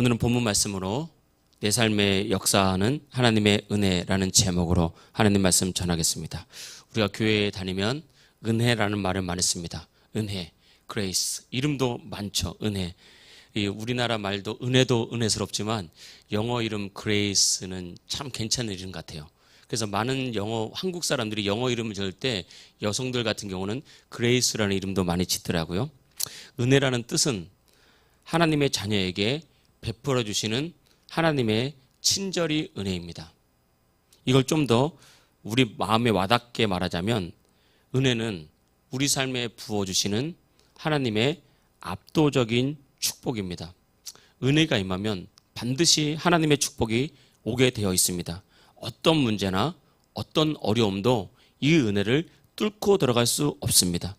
오늘은 본문 말씀으로 내 삶의 역사하는 하나님의 은혜라는 제목으로 하나님 말씀 전하겠습니다. 우리가 교회에 다니면 은혜라는 말을 많이 씁니다. 은혜, 그레이스, 이름도 많죠. 은혜. 이 우리나라 말도 은혜도 은혜스럽지만 영어 이름 그레이스는 참 괜찮은 이름 같아요. 그래서 많은 한국 사람들이 영어 이름을 지을 때 여성들 같은 경우는 그레이스라는 이름도 많이 짓더라고요. 은혜라는 뜻은 하나님의 자녀에게 베풀어 주시는 하나님의 친절이 은혜입니다. 이걸 좀 더 우리 마음에 와닿게 말하자면 은혜는 우리 삶에 부어주시는 하나님의 압도적인 축복입니다. 은혜가 임하면 반드시 하나님의 축복이 오게 되어 있습니다. 어떤 문제나 어떤 어려움도 이 은혜를 뚫고 들어갈 수 없습니다.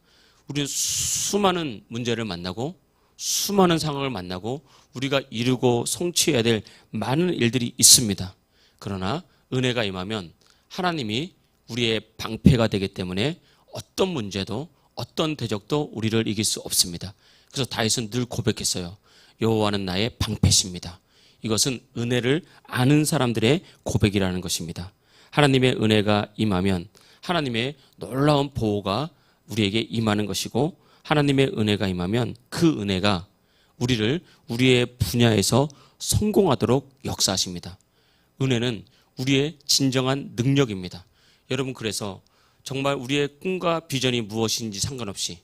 우리는 수많은 문제를 만나고 수많은 상황을 만나고 우리가 이루고 성취해야 될 많은 일들이 있습니다. 그러나 은혜가 임하면 하나님이 우리의 방패가 되기 때문에 어떤 문제도 어떤 대적도 우리를 이길 수 없습니다. 그래서 다윗은 늘 고백했어요. 여호와는 나의 방패십니다. 이것은 은혜를 아는 사람들의 고백이라는 것입니다. 하나님의 은혜가 임하면 하나님의 놀라운 보호가 우리에게 임하는 것이고, 하나님의 은혜가 임하면 그 은혜가 우리를 우리의 분야에서 성공하도록 역사하십니다. 은혜는 우리의 진정한 능력입니다. 여러분, 그래서 정말 우리의 꿈과 비전이 무엇인지 상관없이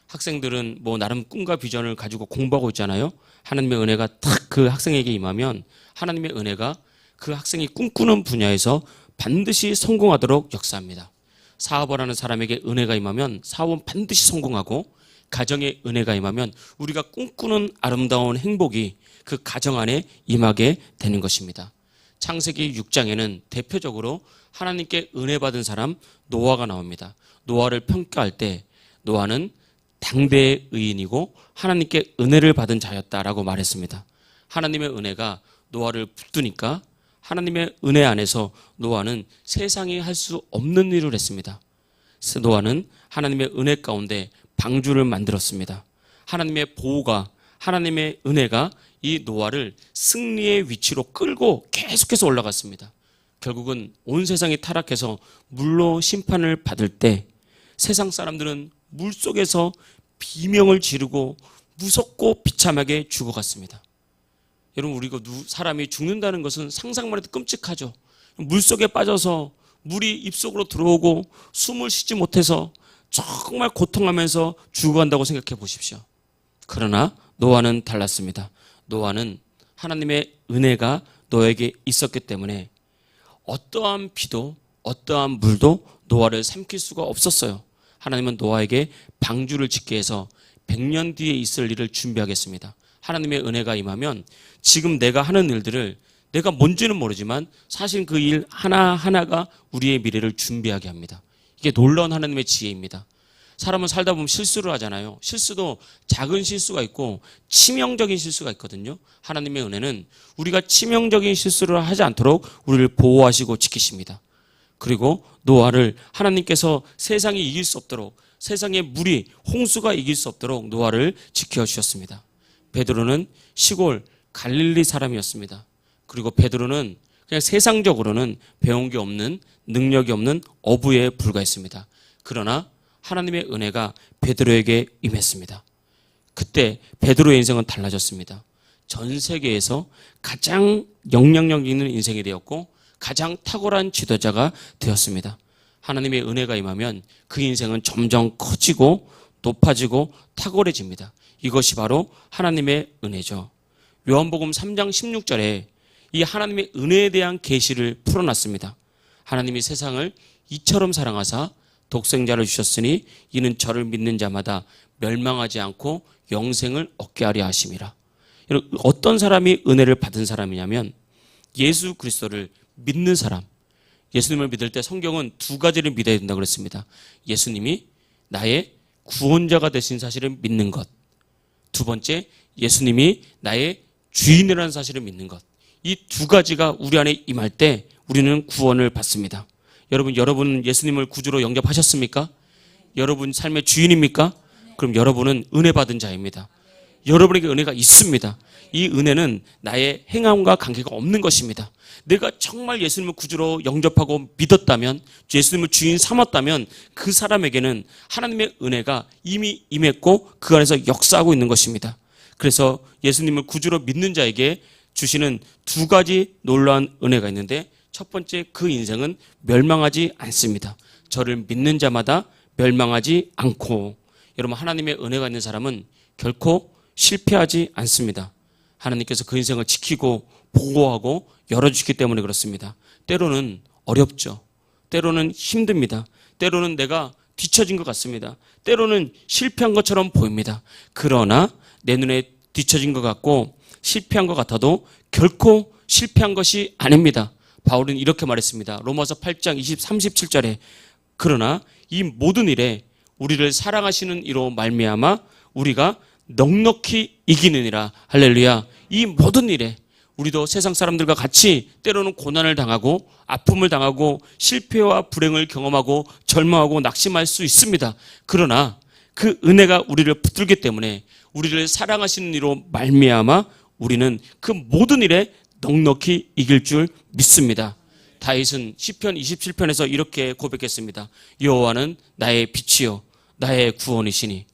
학생들은 나름 꿈과 비전을 가지고 공부하고 있잖아요. 하나님의 은혜가 딱 그 학생에게 임하면 하나님의 은혜가 그 학생이 꿈꾸는 분야에서 반드시 성공하도록 역사합니다. 사업을 하는 사람에게 은혜가 임하면 사업은 반드시 성공하고, 가정에 은혜가 임하면 우리가 꿈꾸는 아름다운 행복이 그 가정 안에 임하게 되는 것입니다. 창세기 6장에는 대표적으로 하나님께 은혜 받은 사람 노아가 나옵니다. 노아를 평가할 때 노아는 당대의 의인이고 하나님께 은혜를 받은 자였다라고 말했습니다. 하나님의 은혜가 노아를 붙드니까 하나님의 은혜 안에서 노아는 세상이 할 수 없는 일을 했습니다. 노아는 하나님의 은혜 가운데 방주를 만들었습니다. 하나님의 보호가, 하나님의 은혜가 이 노아를 승리의 위치로 끌고 계속해서 올라갔습니다. 결국은 온 세상이 타락해서 물로 심판을 받을 때 세상 사람들은 물속에서 비명을 지르고 무섭고 비참하게 죽어갔습니다. 여러분, 우리가 사람이 죽는다는 것은 상상만 해도 끔찍하죠. 물속에 빠져서 물이 입속으로 들어오고 숨을 쉬지 못해서 정말 고통하면서 죽어간다고 생각해 보십시오. 그러나 노아는 달랐습니다. 노아는 하나님의 은혜가 노아에게 있었기 때문에 어떠한 비도 어떠한 물도 노아를 삼킬 수가 없었어요. 하나님은 노아에게 방주를 짓게 해서 100년 뒤에 있을 일을 준비하겠습니다. 하나님의 은혜가 임하면 지금 내가 하는 일들을 내가 뭔지는 모르지만 사실 그 일 하나하나가 우리의 미래를 준비하게 합니다. 이게 놀라운 하나님의 지혜입니다. 사람은 살다 보면 실수를 하잖아요. 실수도 작은 실수가 있고 치명적인 실수가 있거든요. 하나님의 은혜는 우리가 치명적인 실수를 하지 않도록 우리를 보호하시고 지키십니다. 그리고 노아를 하나님께서 세상이 이길 수 없도록, 세상의 물이 홍수가 이길 수 없도록 노아를 지켜주셨습니다. 베드로는 시골 갈릴리 사람이었습니다. 그리고 베드로는 그냥 세상적으로는 배운 게 없는, 능력이 없는 어부에 불과했습니다. 그러나 하나님의 은혜가 베드로에게 임했습니다. 그때 베드로의 인생은 달라졌습니다. 전 세계에서 가장 영향력 있는 인생이 되었고 가장 탁월한 지도자가 되었습니다. 하나님의 은혜가 임하면 그 인생은 점점 커지고 높아지고 탁월해집니다. 이것이 바로 하나님의 은혜죠. 요한복음 3장 16절에 이 하나님의 은혜에 대한 계시를 풀어놨습니다. 하나님이 세상을 이처럼 사랑하사 독생자를 주셨으니 이는 저를 믿는 자마다 멸망하지 않고 영생을 얻게 하려 하심이라. 어떤 사람이 은혜를 받은 사람이냐면 예수 그리스도를 믿는 사람. 예수님을 믿을 때 성경은 두 가지를 믿어야 된다고 그랬습니다. 예수님이 나의 구원자가 되신 사실을 믿는 것. 두 번째, 예수님이 나의 주인이라는 사실을 믿는 것. 이 두 가지가 우리 안에 임할 때 우리는 구원을 받습니다. 여러분 예수님을 구주로 영접하셨습니까? 여러분 삶의 주인입니까? 그럼 여러분은 은혜 받은 자입니다. 여러분에게 은혜가 있습니다. 이 은혜는 나의 행함과 관계가 없는 것입니다. 내가 정말 예수님을 구주로 영접하고 믿었다면, 예수님을 주인 삼았다면 그 사람에게는 하나님의 은혜가 이미 임했고 그 안에서 역사하고 있는 것입니다. 그래서 예수님을 구주로 믿는 자에게 주시는 두 가지 놀라운 은혜가 있는데, 첫 번째, 그 인생은 멸망하지 않습니다. 저를 믿는 자마다 멸망하지 않고. 여러분, 하나님의 은혜가 있는 사람은 결코 실패하지 않습니다. 하나님께서 그 인생을 지키고 보호하고 열어주기 때문에 그렇습니다. 때로는 어렵죠. 때로는 힘듭니다. 때로는 내가 뒤처진 것 같습니다. 때로는 실패한 것처럼 보입니다. 그러나 내 눈에 뒤처진 것 같고 실패한 것 같아도 결코 실패한 것이 아닙니다. 바울은 이렇게 말했습니다. 로마서 8장 37절에 그러나 이 모든 일에 우리를 사랑하시는 이로 말미암아 우리가 넉넉히 이기느니라. 할렐루야. 이 모든 일에 우리도 세상 사람들과 같이 때로는 고난을 당하고 아픔을 당하고 실패와 불행을 경험하고 절망하고 낙심할 수 있습니다. 그러나 그 은혜가 우리를 붙들기 때문에 우리를 사랑하시는 이로 말미암아 우리는 그 모든 일에 넉넉히 이길 줄 믿습니다. 다윗은 시편 27편에서 이렇게 고백했습니다. 여호와는 나의 빛이요 나의 구원이시니.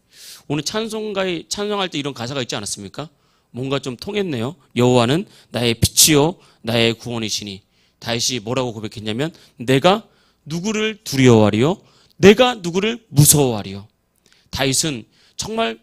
오늘 찬송할 때 이런 가사가 있지 않았습니까? 뭔가 좀 통했네요. 여호와는 나의 빛이요 나의 구원이시니. 다윗이 뭐라고 고백했냐면 내가 누구를 두려워하리요? 내가 누구를 무서워하리요? 다윗은 정말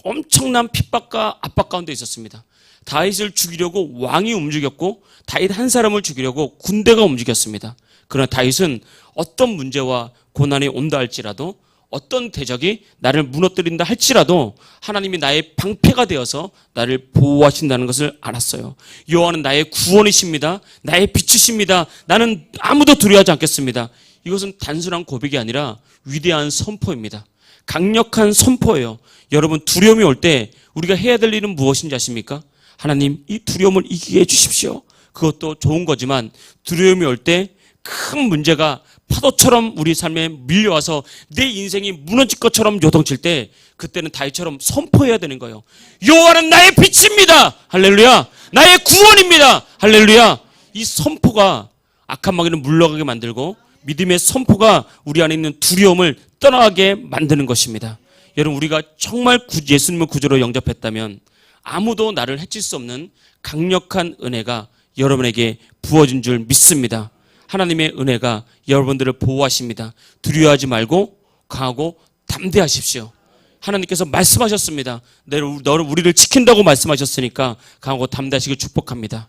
엄청난 핍박과 압박 가운데 있었습니다. 다윗을 죽이려고 왕이 움직였고 다윗 한 사람을 죽이려고 군대가 움직였습니다. 그러나 다윗은 어떤 문제와 고난이 온다 할지라도 어떤 대적이 나를 무너뜨린다 할지라도 하나님이 나의 방패가 되어서 나를 보호하신다는 것을 알았어요. 여호와는 나의 구원이십니다. 나의 빛이십니다. 나는 아무도 두려워하지 않겠습니다. 이것은 단순한 고백이 아니라 위대한 선포입니다. 강력한 선포예요. 여러분, 두려움이 올 때 우리가 해야 될 일은 무엇인지 아십니까? 하나님, 이 두려움을 이기게 해주십시오. 그것도 좋은 거지만 두려움이 올 때 큰 문제가 파도처럼 우리 삶에 밀려와서 내 인생이 무너질 것처럼 요동칠 때 그때는 다윗처럼 선포해야 되는 거예요. 여호와는 나의 빛입니다. 할렐루야. 나의 구원입니다. 할렐루야. 이 선포가 악한 마귀를 물러가게 만들고 믿음의 선포가 우리 안에 있는 두려움을 떠나게 만드는 것입니다. 여러분, 우리가 정말 예수님을 구주로 영접했다면 아무도 나를 해칠 수 없는 강력한 은혜가 여러분에게 부어진 줄 믿습니다. 하나님의 은혜가 여러분들을 보호하십니다. 두려워하지 말고 강하고 담대하십시오. 하나님께서 말씀하셨습니다. 너를 우리를 지킨다고 말씀하셨으니까 강하고 담대하시길 축복합니다.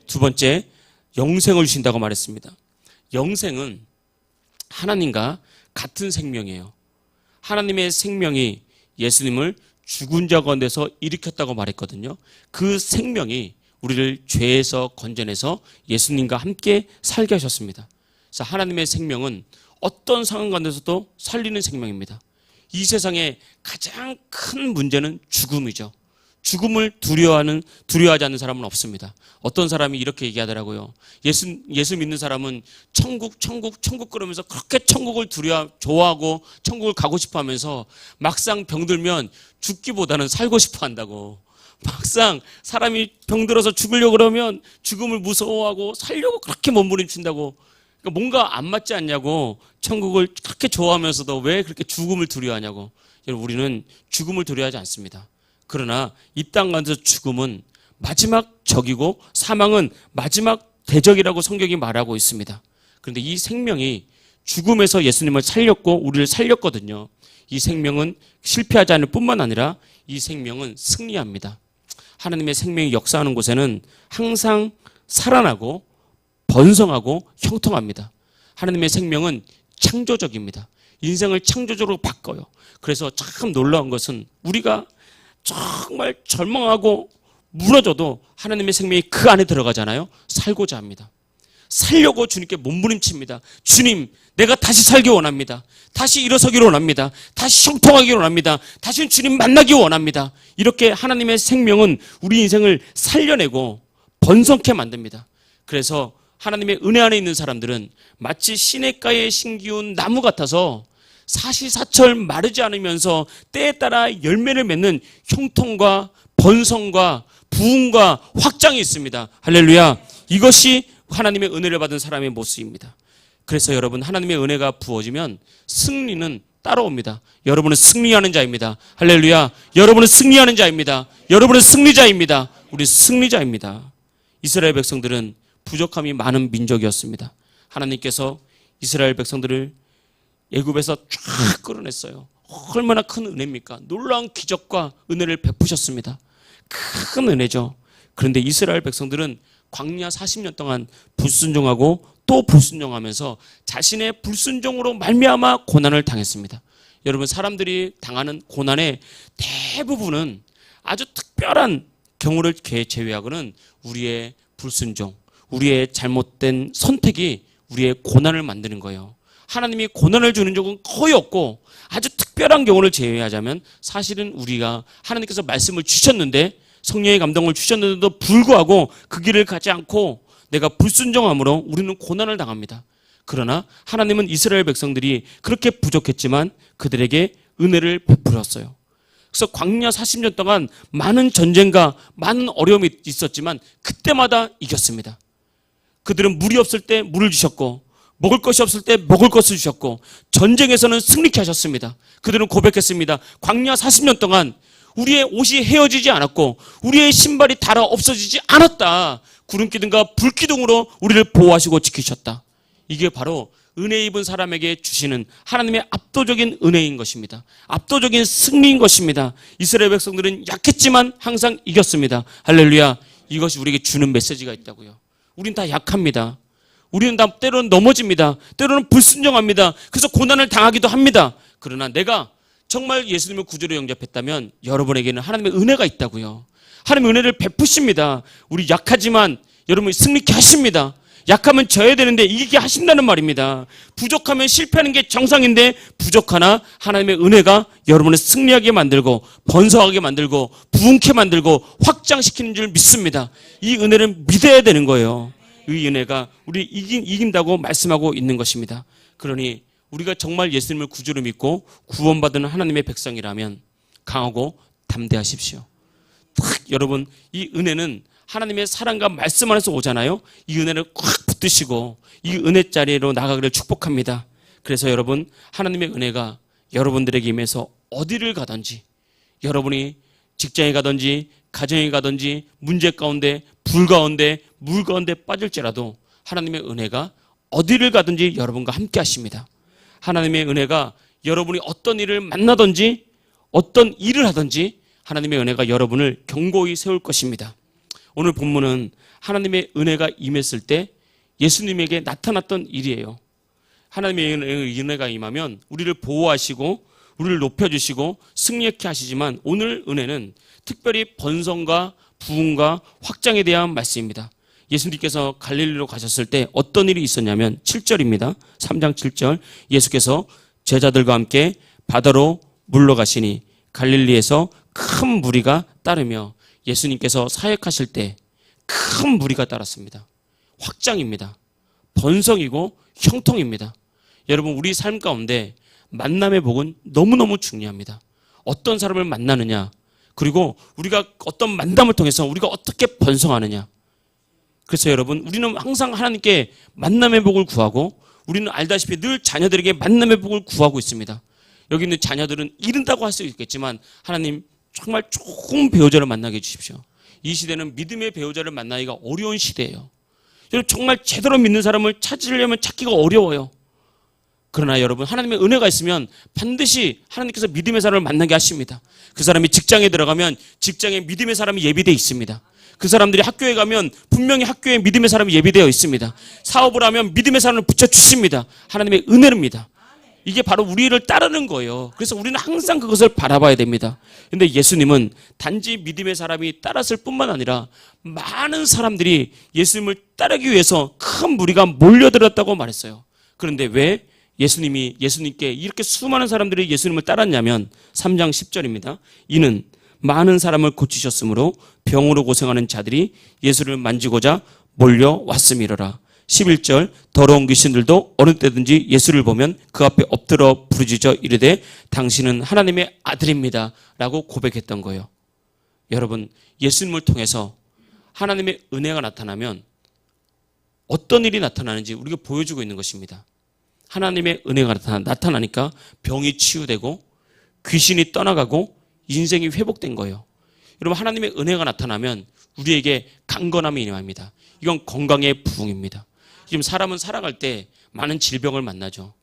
두 번째, 영생을 주신다고 말했습니다. 영생은 하나님과 같은 생명이에요. 하나님의 생명이 예수님을 죽은 자 가운데서 일으켰다고 말했거든요. 그 생명이 우리를 죄에서 건져내서 예수님과 함께 살게 하셨습니다. 그래서 하나님의 생명은 어떤 상황 가운데서도 살리는 생명입니다. 이 세상에 가장 큰 문제는 죽음이죠. 죽음을 두려워하지 않는 사람은 없습니다. 어떤 사람이 이렇게 얘기하더라고요. 예수 믿는 사람은 천국 그러면서 그렇게 천국을 좋아하고 천국을 가고 싶어 하면서 막상 병들면 죽기보다는 살고 싶어 한다고. 막상 사람이 병들어서 죽으려고 그러면 죽음을 무서워하고 살려고 그렇게 몸부림친다고. 그러니까 뭔가 안 맞지 않냐고. 천국을 그렇게 좋아하면서도 왜 그렇게 죽음을 두려워하냐고. 여러분, 우리는 죽음을 두려워하지 않습니다. 그러나 이 땅 가운데서 죽음은 마지막 적이고 사망은 마지막 대적이라고 성경이 말하고 있습니다. 그런데 이 생명이 죽음에서 예수님을 살렸고 우리를 살렸거든요. 이 생명은 실패하지 않을 뿐만 아니라 이 생명은 승리합니다. 하나님의 생명이 역사하는 곳에는 항상 살아나고 번성하고 형통합니다. 하나님의 생명은 창조적입니다. 인생을 창조적으로 바꿔요. 그래서 참 놀라운 것은 우리가 정말 절망하고 무너져도 하나님의 생명이 그 안에 들어가잖아요. 살고자 합니다. 살려고 주님께 몸부림칩니다. 주님, 내가 다시 살기 원합니다. 다시 일어서기를 원합니다. 다시 형통하기를 원합니다. 다시는 주님 만나기 원합니다. 이렇게 하나님의 생명은 우리 인생을 살려내고 번성케 만듭니다. 그래서 하나님의 은혜 안에 있는 사람들은 마치 시냇가에 심기운 나무 같아서 사시사철 마르지 않으면서 때에 따라 열매를 맺는 형통과 번성과 부흥과 확장이 있습니다. 할렐루야. 이것이 하나님의 은혜를 받은 사람의 모습입니다. 그래서 여러분, 하나님의 은혜가 부어지면 승리는 따라옵니다. 여러분은 승리하는 자입니다. 할렐루야. 여러분은 승리하는 자입니다. 여러분은 승리자입니다. 우리 승리자입니다. 이스라엘 백성들은 부족함이 많은 민족이었습니다. 하나님께서 이스라엘 백성들을 애굽에서 쫙 끌어냈어요. 얼마나 큰 은혜입니까? 놀라운 기적과 은혜를 베푸셨습니다. 큰 은혜죠. 그런데 이스라엘 백성들은 광야 40년 동안 불순종하고 또 불순종하면서 자신의 불순종으로 말미암아 고난을 당했습니다. 여러분, 사람들이 당하는 고난의 대부분은 아주 특별한 경우를 제외하고는 우리의 불순종, 우리의 잘못된 선택이 우리의 고난을 만드는 거예요. 하나님이 고난을 주는 적은 거의 없고, 아주 특별한 경우를 제외하자면 사실은 우리가 하나님께서 말씀을 주셨는데, 성령의 감동을 주셨는데도 불구하고 그 길을 가지 않고 내가 불순종함으로 우리는 고난을 당합니다. 그러나 하나님은 이스라엘 백성들이 그렇게 부족했지만 그들에게 은혜를 베풀었어요. 그래서 광야 40년 동안 많은 전쟁과 많은 어려움이 있었지만 그때마다 이겼습니다. 그들은 물이 없을 때 물을 주셨고, 먹을 것이 없을 때 먹을 것을 주셨고, 전쟁에서는 승리케 하셨습니다. 그들은 고백했습니다. 광야 40년 동안 우리의 옷이 헤어지지 않았고 우리의 신발이 닳아 없어지지 않았다. 구름기둥과 불기둥으로 우리를 보호하시고 지키셨다. 이게 바로 은혜 입은 사람에게 주시는 하나님의 압도적인 은혜인 것입니다. 압도적인 승리인 것입니다. 이스라엘 백성들은 약했지만 항상 이겼습니다. 할렐루야. 이것이 우리에게 주는 메시지가 있다고요. 우린 다 약합니다. 우리는 다 때로는 넘어집니다. 때로는 불순종합니다. 그래서 고난을 당하기도 합니다. 그러나 내가 정말 예수님을 구주로 영접했다면 여러분에게는 하나님의 은혜가 있다고요. 하나님의 은혜를 베푸십니다. 우리 약하지만 여러분이 승리케 하십니다. 약하면 져야 되는데 이기게 하신다는 말입니다. 부족하면 실패하는 게 정상인데 부족하나 하나님의 은혜가 여러분을 승리하게 만들고 번성하게 만들고 부흥케 만들고 확장시키는 줄 믿습니다. 이 은혜를 믿어야 되는 거예요. 이 은혜가 우리 이긴다고 말씀하고 있는 것입니다. 그러니 우리가 정말 예수님을 구주로 믿고 구원받은 하나님의 백성이라면 강하고 담대하십시오. 여러분, 이 은혜는 하나님의 사랑과 말씀 안에서 오잖아요. 이 은혜를 꽉 붙드시고 이 은혜 자리로 나가기를 축복합니다. 그래서 여러분, 하나님의 은혜가 여러분들에게 임해서 어디를 가든지, 여러분이 직장에 가든지 가정에 가든지 문제 가운데 불 가운데 물 가운데 빠질지라도 하나님의 은혜가 어디를 가든지 여러분과 함께 하십니다. 하나님의 은혜가 여러분이 어떤 일을 만나든지 어떤 일을 하든지 하나님의 은혜가 여러분을 견고히 세울 것입니다. 오늘 본문은 하나님의 은혜가 임했을 때 예수님에게 나타났던 일이에요. 하나님의 은혜가 임하면 우리를 보호하시고 우리를 높여주시고 승리케 하시지만 오늘 은혜는 특별히 번성과 부흥과 확장에 대한 말씀입니다. 예수님께서 갈릴리로 가셨을 때 어떤 일이 있었냐면 7절입니다. 3장 7절 예수께서 제자들과 함께 바다로 물러가시니 갈릴리에서 큰 무리가 따르며 예수님께서 사역하실 때 큰 무리가 따랐습니다. 확장입니다. 번성이고 형통입니다. 여러분, 우리 삶 가운데 만남의 복은 너무너무 중요합니다. 어떤 사람을 만나느냐, 그리고 우리가 어떤 만남을 통해서 우리가 어떻게 번성하느냐. 그래서 여러분, 우리는 항상 하나님께 만남의 복을 구하고 우리는 알다시피 늘 자녀들에게 만남의 복을 구하고 있습니다. 여기 있는 자녀들은 이른다고 할 수 있겠지만 하나님 정말 좋은 배우자를 만나게 해주십시오. 이 시대는 믿음의 배우자를 만나기가 어려운 시대예요. 정말 제대로 믿는 사람을 찾으려면 찾기가 어려워요. 그러나 여러분, 하나님의 은혜가 있으면 반드시 하나님께서 믿음의 사람을 만나게 하십니다. 그 사람이 직장에 들어가면 직장에 믿음의 사람이 예비되어 있습니다. 그 사람들이 학교에 가면 분명히 학교에 믿음의 사람이 예비되어 있습니다. 사업을 하면 믿음의 사람을 붙여주십니다. 하나님의 은혜입니다. 이게 바로 우리를 따르는 거예요. 그래서 우리는 항상 그것을 바라봐야 됩니다. 그런데 예수님은 단지 믿음의 사람이 따랐을 뿐만 아니라 많은 사람들이 예수님을 따르기 위해서 큰 무리가 몰려들었다고 말했어요. 그런데 왜 예수님께 이렇게 수많은 사람들이 예수님을 따랐냐면 3장 10절입니다. 이는 많은 사람을 고치셨으므로 병으로 고생하는 자들이 예수를 만지고자 몰려왔음이로라. 11절 더러운 귀신들도 어느 때든지 예수를 보면 그 앞에 엎드려 부르짖어 이르되 당신은 하나님의 아들입니다 라고 고백했던 거예요. 여러분, 예수님을 통해서 하나님의 은혜가 나타나면 어떤 일이 나타나는지 우리가 보여주고 있는 것입니다. 하나님의 은혜가 나타나니까 병이 치유되고 귀신이 떠나가고 인생이 회복된 거예요. 여러분, 하나님의 은혜가 나타나면 우리에게 강건함이 임합니다. 이건 건강의 부흥입니다. 지금 사람은 살아갈 때 많은 질병을 만나죠.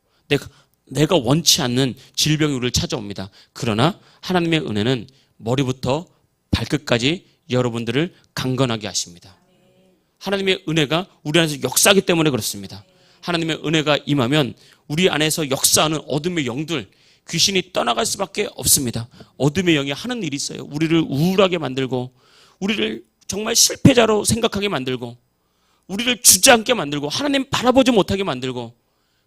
내가 원치 않는 질병이 우리를 찾아옵니다. 그러나 하나님의 은혜는 머리부터 발끝까지 여러분들을 강건하게 하십니다. 하나님의 은혜가 우리 안에서 역사하기 때문에 그렇습니다. 하나님의 은혜가 임하면 우리 안에서 역사하는 어둠의 영들, 귀신이 떠나갈 수밖에 없습니다. 어둠의 영이 하는 일이 있어요. 우리를 우울하게 만들고, 우리를 정말 실패자로 생각하게 만들고, 우리를 주저앉게 만들고, 하나님 바라보지 못하게 만들고,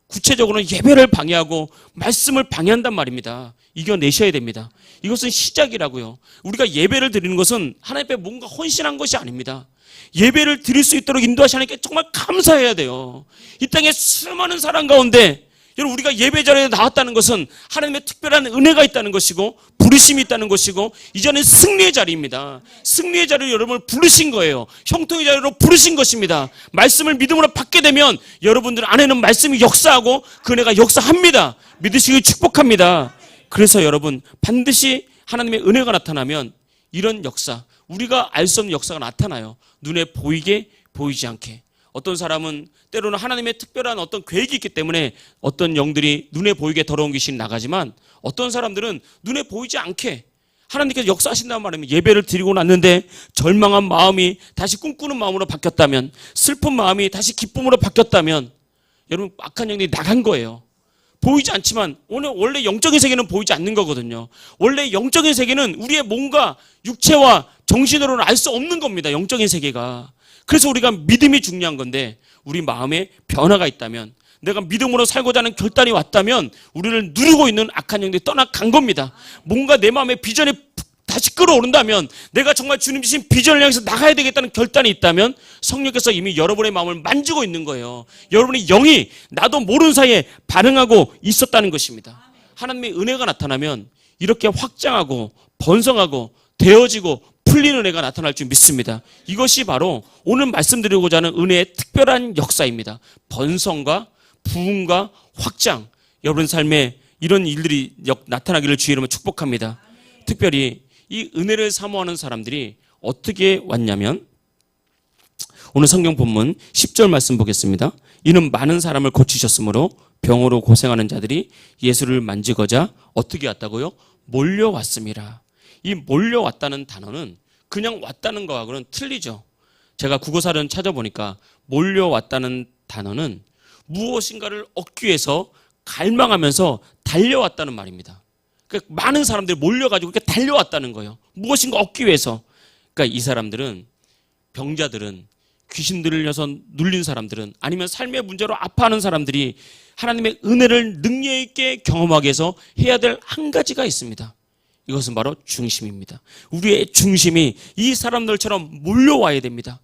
구체적으로는 예배를 방해하고 말씀을 방해한단 말입니다. 이겨내셔야 됩니다. 이것은 시작이라고요. 우리가 예배를 드리는 것은 하나님 앞에 뭔가 헌신한 것이 아닙니다. 예배를 드릴 수 있도록 인도하시는 하나님께 정말 감사해야 돼요. 이 땅에 수많은 사람 가운데 여러분, 우리가 예배 자리에 나왔다는 것은 하나님의 특별한 은혜가 있다는 것이고 부르심이 있다는 것이고, 이제는 승리의 자리입니다. 승리의 자리로 여러분을 부르신 거예요. 형통의 자리로 부르신 것입니다. 말씀을 믿음으로 받게 되면 여러분들 안에는 말씀이 역사하고 그 은혜가 역사합니다. 믿으시길 축복합니다. 그래서 여러분, 반드시 하나님의 은혜가 나타나면 이런 역사, 우리가 알 수 없는 역사가 나타나요. 눈에 보이게 보이지 않게. 어떤 사람은 때로는 하나님의 특별한 어떤 계획이 있기 때문에 어떤 영들이 눈에 보이게 더러운 귀신이 나가지만, 어떤 사람들은 눈에 보이지 않게 하나님께서 역사하신다는 말이면, 예배를 드리고 났는데 절망한 마음이 다시 꿈꾸는 마음으로 바뀌었다면, 슬픈 마음이 다시 기쁨으로 바뀌었다면, 여러분, 악한 영들이 나간 거예요. 보이지 않지만, 원래 영적인 세계는 보이지 않는 거거든요. 원래 영적인 세계는 우리의 몸과 육체와 정신으로는 알 수 없는 겁니다. 영적인 세계가. 그래서 우리가 믿음이 중요한 건데, 우리 마음에 변화가 있다면, 내가 믿음으로 살고자 하는 결단이 왔다면 우리를 누르고 있는 악한 영들이 떠나간 겁니다. 뭔가 내 마음에 비전이 다시 끌어오른다면, 내가 정말 주님 주신 비전을 향해서 나가야 되겠다는 결단이 있다면 성령께서 이미 여러분의 마음을 만지고 있는 거예요. 여러분의 영이 나도 모르는 사이에 반응하고 있었다는 것입니다. 하나님의 은혜가 나타나면 이렇게 확장하고 번성하고 되어지고 풀리는 은혜가 나타날 줄 믿습니다. 이것이 바로 오늘 말씀드리고자 하는 은혜의 특별한 역사입니다. 번성과 부흥과 확장, 여러분 삶에 이런 일들이 나타나기를 주의 이름으로 축복합니다. 특별히 이 은혜를 사모하는 사람들이 어떻게 왔냐면, 오늘 성경 본문 10절 말씀 보겠습니다. 이는 많은 사람을 고치셨으므로 병으로 고생하는 자들이 예수를 만지고자 어떻게 왔다고요? 몰려왔습니다. 이 몰려왔다는 단어는 그냥 왔다는 거하고는 틀리죠. 제가 국어사전 찾아보니까 몰려왔다는 단어는 무엇인가를 얻기 위해서 갈망하면서 달려왔다는 말입니다. 그러니까 많은 사람들이 몰려가지고 이렇게 달려왔다는 거예요. 무엇인가 얻기 위해서. 그러니까 이 사람들은, 병자들은, 귀신들을 려서 눌린 사람들은, 아니면 삶의 문제로 아파하는 사람들이 하나님의 은혜를 능력 있게 경험하기 위해서 해야 될 한 가지가 있습니다. 이것은 바로 중심입니다. 우리의 중심이 이 사람들처럼 몰려와야 됩니다.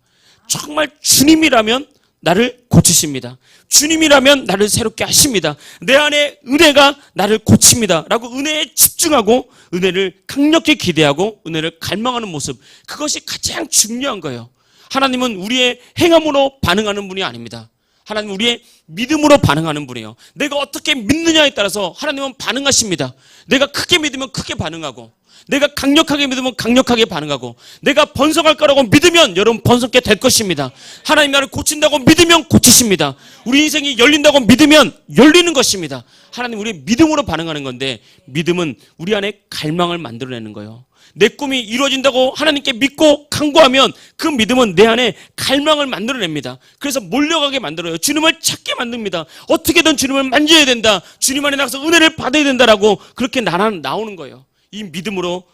정말 주님이라면 나를 고치십니다. 주님이라면 나를 새롭게 하십니다. 내 안에 은혜가 나를 고칩니다 라고 은혜에 집중하고 은혜를 강력히 기대하고 은혜를 갈망하는 모습, 그것이 가장 중요한 거예요. 하나님은 우리의 행함으로 반응하는 분이 아닙니다. 하나님은 우리의 믿음으로 반응하는 분이에요. 내가 어떻게 믿느냐에 따라서 하나님은 반응하십니다. 내가 크게 믿으면 크게 반응하고, 내가 강력하게 믿으면 강력하게 반응하고, 내가 번성할 거라고 믿으면 여러분 번성케 될 것입니다. 하나님 나를 고친다고 믿으면 고치십니다. 우리 인생이 열린다고 믿으면 열리는 것입니다. 하나님 우리의 믿음으로 반응하는 건데, 믿음은 우리 안에 갈망을 만들어내는 거예요. 내 꿈이 이루어진다고 하나님께 믿고 간구하면 그 믿음은 내 안에 갈망을 만들어냅니다. 그래서 몰려가게 만들어요. 주님을 찾게 만듭니다. 어떻게든 주님을 만져야 된다, 주님 안에 나가서 은혜를 받아야 된다라고 그렇게 나오는 거예요. 이 믿음으로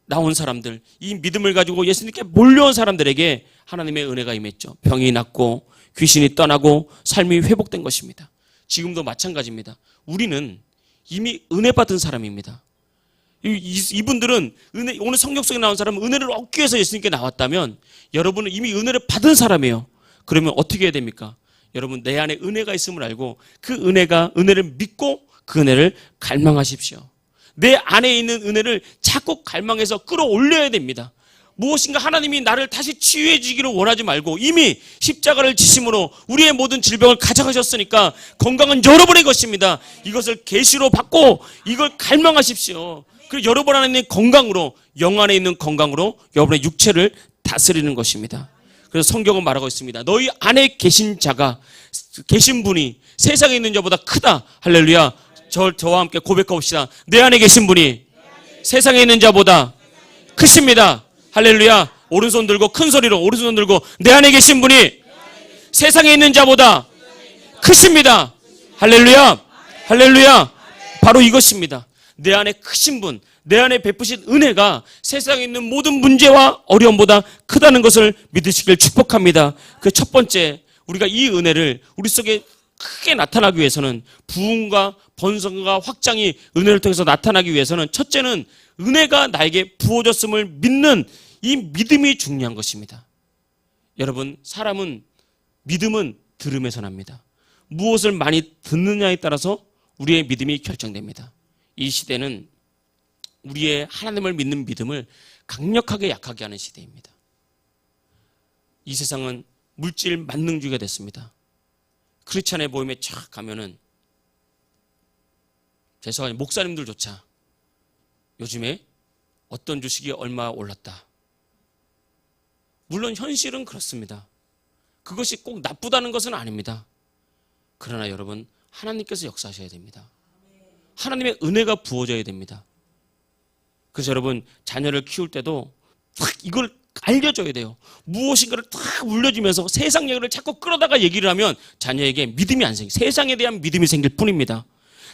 나온 사람들, 이 믿음을 가지고 예수님께 몰려온 사람들에게 하나님의 은혜가 임했죠. 병이 낫고 귀신이 떠나고 삶이 회복된 것입니다. 지금도 마찬가지입니다. 우리는 이미 은혜 받은 사람입니다. 이분들은 오늘 성경 속에 나온 사람은 은혜를 얻기 위해서 예수님께 나왔다면, 여러분은 이미 은혜를 받은 사람이에요. 그러면 어떻게 해야 됩니까? 여러분 내 안에 은혜가 있음을 알고 그 은혜를 믿고 그 은혜를 갈망하십시오. 내 안에 있는 은혜를 자꾸 갈망해서 끌어올려야 됩니다. 무엇인가 하나님이 나를 다시 치유해 주기를 원하지 말고 이미 십자가를 지심으로 우리의 모든 질병을 가져가셨으니까 건강은 여러분의 것입니다. 이것을 계시로 받고 이걸 갈망하십시오. 그리고 여러분 안에 있는 건강으로, 영 안에 있는 건강으로 여러분의 육체를 다스리는 것입니다. 그래서 성경은 말하고 있습니다. 너희 안에 계신 자가, 계신 분이 세상에 있는 자보다 크다. 할렐루야. 저와 함께 고백해봅시다. 내 안에 계신 분이 세상에 있는 자보다 크십니다. 할렐루야. 오른손 들고 큰 소리로 오른손 들고 내 안에 계신 분이 세상에 있는 자보다 크십니다. 할렐루야. 할렐루야. 바로 이것입니다. 내 안에 크신 분, 내 안에 베푸신 은혜가 세상에 있는 모든 문제와 어려움보다 크다는 것을 믿으시길 축복합니다. 그 첫 번째, 우리가 이 은혜를 우리 속에 크게 나타나기 위해서는, 부흥과 번성과 확장이 은혜를 통해서 나타나기 위해서는 첫째는 은혜가 나에게 부어졌음을 믿는 이 믿음이 중요한 것입니다. 여러분, 믿음은 들음에서 납니다. 무엇을 많이 듣느냐에 따라서 우리의 믿음이 결정됩니다. 이 시대는 우리의 하나님을 믿는 믿음을 강력하게 약하게 하는 시대입니다. 이 세상은 물질 만능주의가 됐습니다. 크리스찬의 모임에 쫙 가면은, 죄송하지만 목사님들조차 요즘에 어떤 주식이 얼마 올랐다. 물론 현실은 그렇습니다. 그것이 꼭 나쁘다는 것은 아닙니다. 그러나 여러분, 하나님께서 역사하셔야 됩니다. 하나님의 은혜가 부어져야 됩니다. 그래서 여러분, 자녀를 키울 때도 딱 이걸 알려줘야 돼요. 무엇인가를 딱 울려주면서 세상 얘기를 자꾸 끌어다가 얘기를 하면 자녀에게 믿음이 안 생겨. 세상에 대한 믿음이 생길 뿐입니다.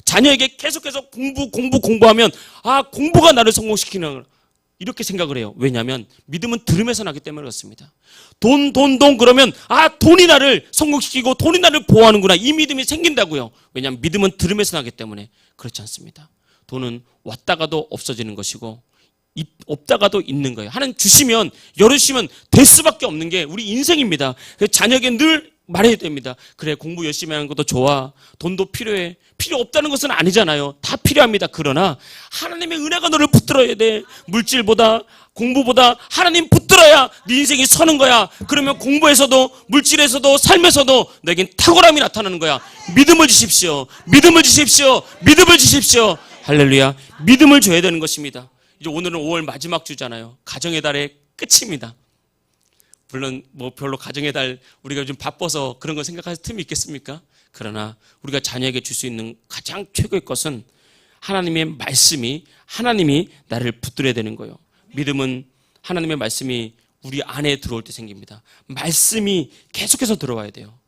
자녀에게 계속해서 공부하면 공부가 나를 성공시키는, 이렇게 생각을 해요. 왜냐하면 믿음은 들음에서 나기 때문에 그렇습니다. 돈 그러면 돈이 나를 성공시키고 돈이 나를 보호하는구나, 이 믿음이 생긴다고요. 왜냐하면 믿음은 들음에서 나기 때문에. 그렇지 않습니다. 돈은 왔다가도 없어지는 것이고 없다가도 있는 거예요. 하나님 주시면, 열으시면 될 수밖에 없는 게 우리 인생입니다. 자녀에게 늘 말해야 됩니다. 그래, 공부 열심히 하는 것도 좋아. 돈도 필요해. 필요 없다는 것은 아니잖아요. 다 필요합니다. 그러나 하나님의 은혜가 너를 붙들어야 돼. 물질보다, 공부보다 하나님 붙들어야 네 인생이 서는 거야. 그러면 공부에서도, 물질에서도, 삶에서도 너에겐 탁월함이 나타나는 거야. 믿음을 주십시오. 믿음을 주십시오. 믿음을 주십시오. 할렐루야. 믿음을 줘야 되는 것입니다. 이제 오늘은 5월 마지막 주잖아요. 가정의 달의 끝입니다. 물론 별로 가정의 달 우리가 좀 바빠서 그런 걸 생각할 틈이 있겠습니까? 그러나 우리가 자녀에게 줄 수 있는 가장 최고의 것은 하나님의 말씀이, 하나님이 나를 붙들어야 되는 거예요. 믿음은 하나님의 말씀이 우리 안에 들어올 때 생깁니다. 말씀이 계속해서 들어와야 돼요.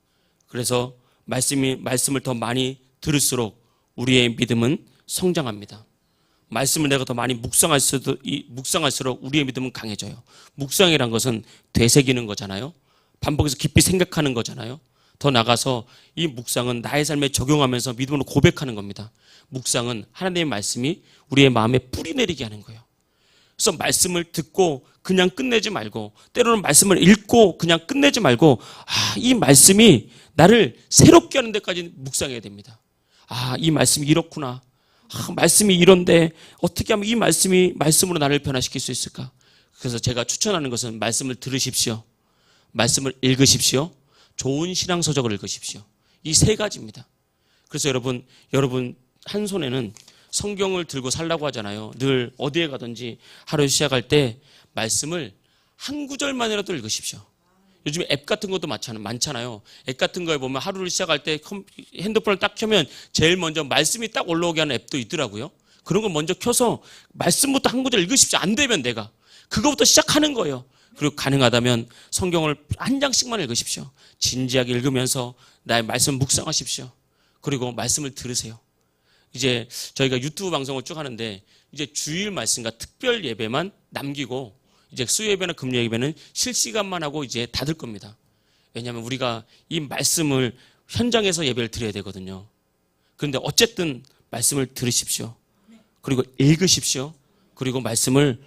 그래서 말씀을 더 많이 들을수록 우리의 믿음은 성장합니다. 말씀을 내가 더 많이 묵상할수록 우리의 믿음은 강해져요. 묵상이란 것은 되새기는 거잖아요. 반복해서 깊이 생각하는 거잖아요. 더 나가서 이 묵상은 나의 삶에 적용하면서 믿음으로 고백하는 겁니다. 묵상은 하나님의 말씀이 우리의 마음에 뿌리 내리게 하는 거예요. 그래서 말씀을 듣고 그냥 끝내지 말고, 때로는 말씀을 읽고 그냥 끝내지 말고, 이 말씀이 나를 새롭게 하는 데까지 묵상해야 됩니다. 이 말씀이 이렇구나. 말씀이 이런데 어떻게 하면 이 말씀으로 나를 변화시킬 수 있을까? 그래서 제가 추천하는 것은 말씀을 들으십시오. 말씀을 읽으십시오. 좋은 신앙서적을 읽으십시오. 이 세 가지입니다. 그래서 여러분 한 손에는 성경을 들고 살라고 하잖아요. 늘 어디에 가든지 하루 시작할 때 말씀을 한 구절만이라도 읽으십시오. 요즘에 앱 같은 것도 많잖아요. 앱 같은 거에 보면 하루를 시작할 때 핸드폰을 딱 켜면 제일 먼저 말씀이 딱 올라오게 하는 앱도 있더라고요. 그런 걸 먼저 켜서 말씀부터 한 구절 읽으십시오. 안 되면 내가 그거부터 시작하는 거예요. 그리고 가능하다면 성경을 한 장씩만 읽으십시오. 진지하게 읽으면서 나의 말씀 묵상하십시오. 그리고 말씀을 들으세요. 이제 저희가 유튜브 방송을 쭉 하는데 이제 주일 말씀과 특별 예배만 남기고 이제 수요 예배나 금요 예배는 실시간만 하고 이제 닫을 겁니다. 왜냐하면 우리가 이 말씀을 현장에서 예배를 드려야 되거든요. 그런데 어쨌든 말씀을 들으십시오. 그리고 읽으십시오. 그리고 말씀을,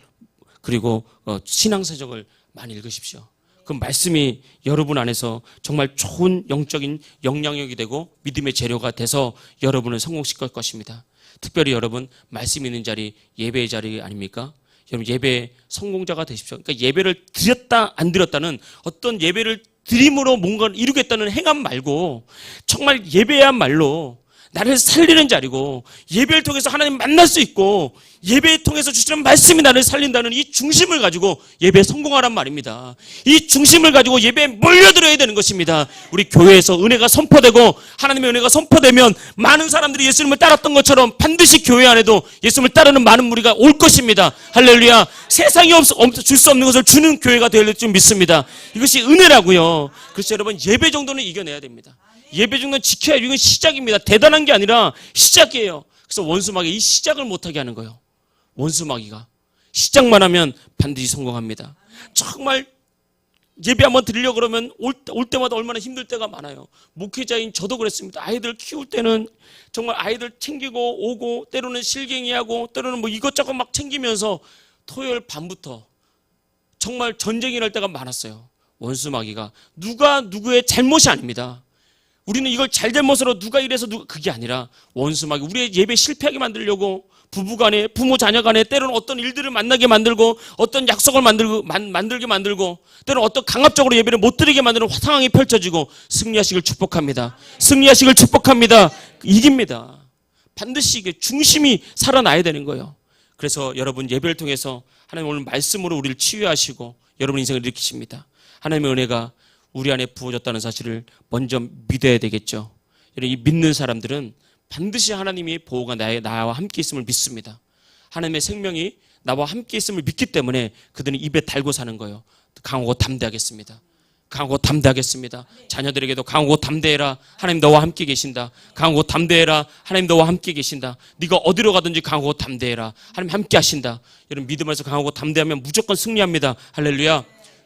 그리고 신앙서적을 많이 읽으십시오. 그 말씀이 여러분 안에서 정말 좋은 영적인 영향력이 되고 믿음의 재료가 돼서 여러분을 성공시킬 것입니다. 특별히 여러분 말씀 있는 자리, 예배의 자리 아닙니까? 여러분 예배 성공자가 되십시오. 그러니까 예배를 드렸다 안 드렸다는 어떤 예배를 드림으로 뭔가를 이루겠다는 행함 말고 정말 예배야말로 나를 살리는 자리고 예배를 통해서 하나님 만날 수 있고 예배를 통해서 주시는 말씀이 나를 살린다는 이 중심을 가지고 예배에 성공하란 말입니다. 이 중심을 가지고 예배에 몰려들어야 되는 것입니다. 우리 교회에서 은혜가 선포되고 하나님의 은혜가 선포되면 많은 사람들이 예수님을 따랐던 것처럼 반드시 교회 안에도 예수님을 따르는 많은 무리가 올 것입니다. 할렐루야. 세상이 줄 수 없는 것을 주는 교회가 될 줄 믿습니다. 이것이 은혜라고요. 그래서 여러분 예배 정도는 이겨내야 됩니다. 예배 정도는 지켜야 이건 시작입니다. 대단한 게 아니라 시작이에요. 그래서 원수마귀 이 시작을 못하게 하는 거예요. 원수마귀가 시작만 하면 반드시 성공합니다. 정말 예배 한번 드리려고 그러면 올 때마다 얼마나 힘들 때가 많아요. 목회자인 저도 그랬습니다. 아이들 키울 때는 정말 아이들 챙기고 오고 때로는 실갱이하고 때로는 뭐 이것저것 막 챙기면서 토요일 밤부터 정말 전쟁이 날 때가 많았어요. 원수마귀가 누가 누구의 잘못이 아닙니다. 우리는 이걸 잘못으로 누가 이래서 누가 그게 아니라 원수마귀 우리의 예배 실패하게 만들려고 부부간에 부모 자녀간에 때로는 어떤 일들을 만나게 만들고 어떤 약속을 만들게 만들고 때로는 어떤 강압적으로 예배를 못 드리게 만드는 상황이 펼쳐지고 승리하시길 축복합니다. 승리하시길 축복합니다. 이깁니다. 반드시 이게 중심이 살아나야 되는 거예요. 그래서 여러분 예배를 통해서 하나님 오늘 말씀으로 우리를 치유하시고 여러분 인생을 일으키십니다. 하나님의 은혜가 우리 안에 부어졌다는 사실을 먼저 믿어야 되겠죠. 이 믿는 사람들은 반드시 하나님의 보호가 나와 함께 있음을 믿습니다. 하나님의 생명이 나와 함께 있음을 믿기 때문에 그들은 입에 달고 사는 거예요. 강하고 담대하겠습니다. 강하고 담대하겠습니다. 자녀들에게도 강하고 담대해라. 하나님 너와 함께 계신다. 강하고 담대해라. 하나님 너와 함께 계신다. 네가 어디로 가든지 강하고 담대해라. 하나님 함께 하신다. 여러분 믿음 안에서 강하고 담대하면 무조건 승리합니다. 할렐루야.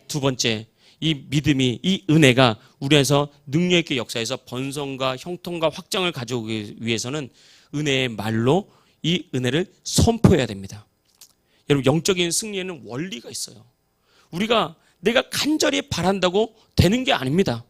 두 번째, 이 믿음이 이 은혜가 우리 안에서 능력 있게 역사해서 번성과 형통과 확장을 가져오기 위해서는 은혜의 말로 이 은혜를 선포해야 됩니다. 여러분 영적인 승리에는 원리가 있어요. 우리가 내가 간절히 바란다고 되는 게 아닙니다.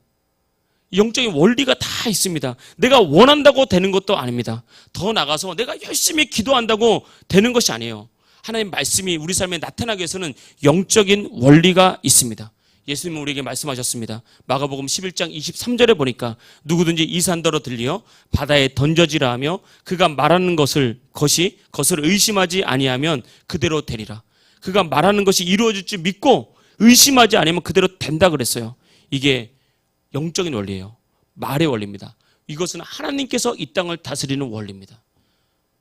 영적인 원리가 다 있습니다. 내가 원한다고 되는 것도 아닙니다. 더 나가서 내가 열심히 기도한다고 되는 것이 아니에요. 하나님의 말씀이 우리 삶에 나타나기 위해서는 영적인 원리가 있습니다. 예수님은 우리에게 말씀하셨습니다. 마가복음 11장 23절에 보니까 누구든지 이 산더러 들리어 바다에 던져지라 하며 그가 말하는 것을 의심하지 아니하면 그대로 되리라. 그가 말하는 것이 이루어질 줄 믿고 의심하지 않으면 그대로 된다 그랬어요. 이게 영적인 원리예요. 말의 원리입니다. 이것은 하나님께서 이 땅을 다스리는 원리입니다.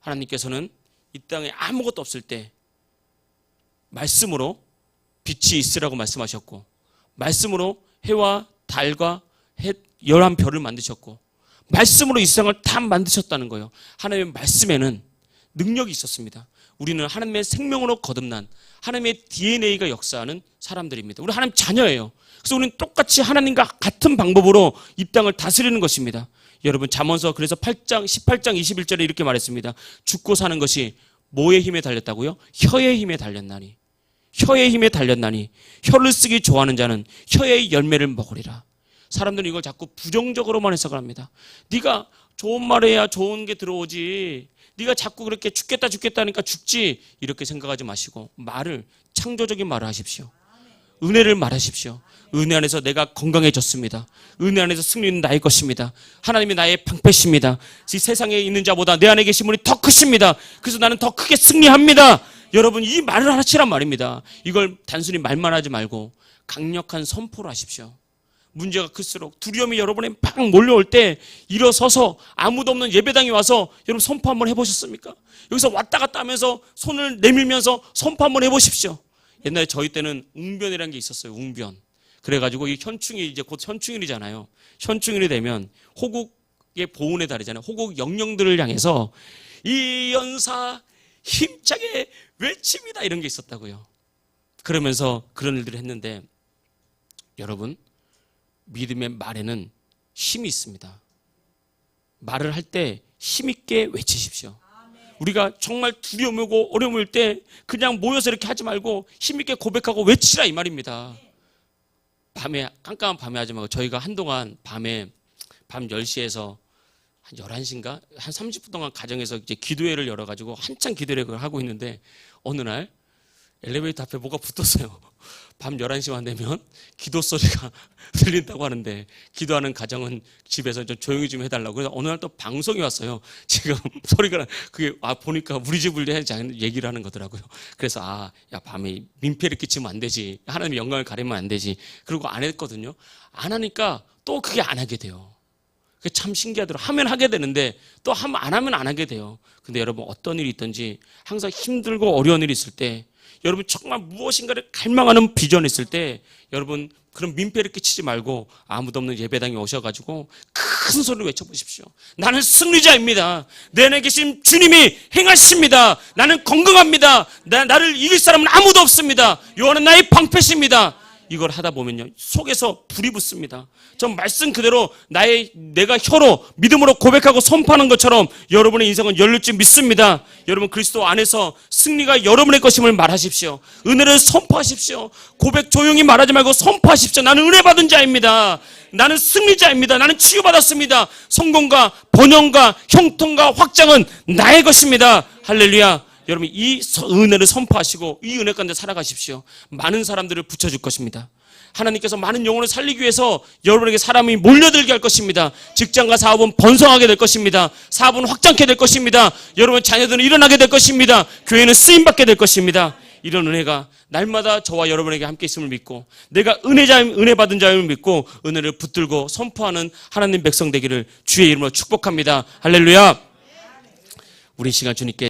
하나님께서는 이 땅에 아무것도 없을 때 말씀으로 빛이 있으라고 말씀하셨고 말씀으로 해와 달과 해, 11별을 만드셨고 말씀으로 이 세상을 다 만드셨다는 거예요. 하나님의 말씀에는 능력이 있었습니다. 우리는 하나님의 생명으로 거듭난 하나님의 DNA가 역사하는 사람들입니다. 우리 하나님 자녀예요. 그래서 우리는 똑같이 하나님과 같은 방법으로 이 땅을 다스리는 것입니다. 여러분 잠언서 그래서 18장 21절에 이렇게 말했습니다. 죽고 사는 것이 뭐의 힘에 달렸다고요? 혀의 힘에 달렸나니. 혀의 힘에 달렸나니 혀를 쓰기 좋아하는 자는 혀의 열매를 먹으리라. 사람들은 이걸 자꾸 부정적으로만 해석을 합니다. 네가 좋은 말 해야 좋은 게 들어오지. 네가 자꾸 그렇게 죽겠다 하니까 죽지. 이렇게 생각하지 마시고 말을 창조적인 말을 하십시오. 은혜를 말하십시오. 은혜 안에서 내가 건강해졌습니다. 은혜 안에서 승리는 나의 것입니다. 하나님이 나의 방패십니다. 이 세상에 있는 자보다 내 안에 계신 분이 더 크십니다. 그래서 나는 더 크게 승리합니다. 여러분 이 말을 하시란 말입니다. 이걸 단순히 말만 하지 말고 강력한 선포를 하십시오. 문제가 클수록 두려움이 여러분에 막 몰려올 때 일어서서 아무도 없는 예배당에 와서 여러분 선포 한번 해보셨습니까? 여기서 왔다 갔다 하면서 손을 내밀면서 선포 한번 해보십시오. 옛날에 저희 때는 웅변이라는 게 있었어요. 웅변. 그래가지고 이 현충일 이제 곧 현충일이잖아요. 현충일이 되면 호국의 보훈의 달이잖아요. 호국 영령들을 향해서 이 연사 힘차게 외칩니다 이런 게 있었다고요. 그러면서 그런 일들을 했는데 여러분 믿음의 말에는 힘이 있습니다. 말을 할 때 힘있게 외치십시오. 우리가 정말 두려움이 오고 어려움일 때 그냥 모여서 이렇게 하지 말고 힘있게 고백하고 외치라 이 말입니다. 밤에 깜깜한 밤에 하지 말고 저희가 한동안 밤에 밤 10시에서 한 11시인가 한 30분 동안 가정에서 이제 기도회를 열어 가지고 한창 기도회를 하고 있는데 어느 날 엘리베이터 앞에 뭐가 붙었어요. 밤 11시만 되면 기도 소리가 들린다고 하는데 기도하는 가정은 집에서 좀 조용히 좀 해달라고. 그래서 어느 날 또 방송이 왔어요. 지금 소리가 그게 보니까 우리 집을 얘기를 하는 거더라고요. 그래서 야 밤에 민폐를 끼치면 안 되지. 하나님의 영광을 가리면 안 되지. 그리고 안 했거든요. 안 하니까 또 그게 안 하게 돼요. 그게 참 신기하더라고요. 하면 하게 되는데 또 안 하면 안 하게 돼요. 근데 여러분 어떤 일이 있든지 항상 힘들고 어려운 일이 있을 때 여러분 정말 무엇인가를 갈망하는 비전이 있을 때 여러분 그런 민폐를 끼치지 말고 아무도 없는 예배당에 오셔가지고 큰 소리로 외쳐보십시오. 나는 승리자입니다. 내 안에 계신 주님이 행하십니다. 나는 건강합니다. 나를 이길 사람은 아무도 없습니다. 여호와는 나의 방패십니다. 이걸 하다 보면요 속에서 불이 붙습니다. 전 말씀 그대로 내가 혀로 믿음으로 고백하고 선포하는 것처럼 여러분의 인생은 열릴 줄 믿습니다. 여러분 그리스도 안에서 승리가 여러분의 것임을 말하십시오. 은혜를 선포하십시오. 고백 조용히 말하지 말고 선포하십시오. 나는 은혜 받은 자입니다. 나는 승리자입니다. 나는 치유받았습니다. 성공과 번영과 형통과 확장은 나의 것입니다. 할렐루야. 여러분 이 은혜를 선포하시고 이 은혜 가운데 살아가십시오. 많은 사람들을 붙여줄 것입니다. 하나님께서 많은 영혼을 살리기 위해서 여러분에게 사람이 몰려들게 할 것입니다. 직장과 사업은 번성하게 될 것입니다. 사업은 확장케 될 것입니다. 여러분 자녀들은 일어나게 될 것입니다. 교회는 쓰임받게 될 것입니다. 이런 은혜가 날마다 저와 여러분에게 함께 있음을 믿고 내가 은혜 받은 자임을 믿고 은혜를 붙들고 선포하는 하나님 백성 되기를 주의 이름으로 축복합니다. 할렐루야. 우리 시간 주님께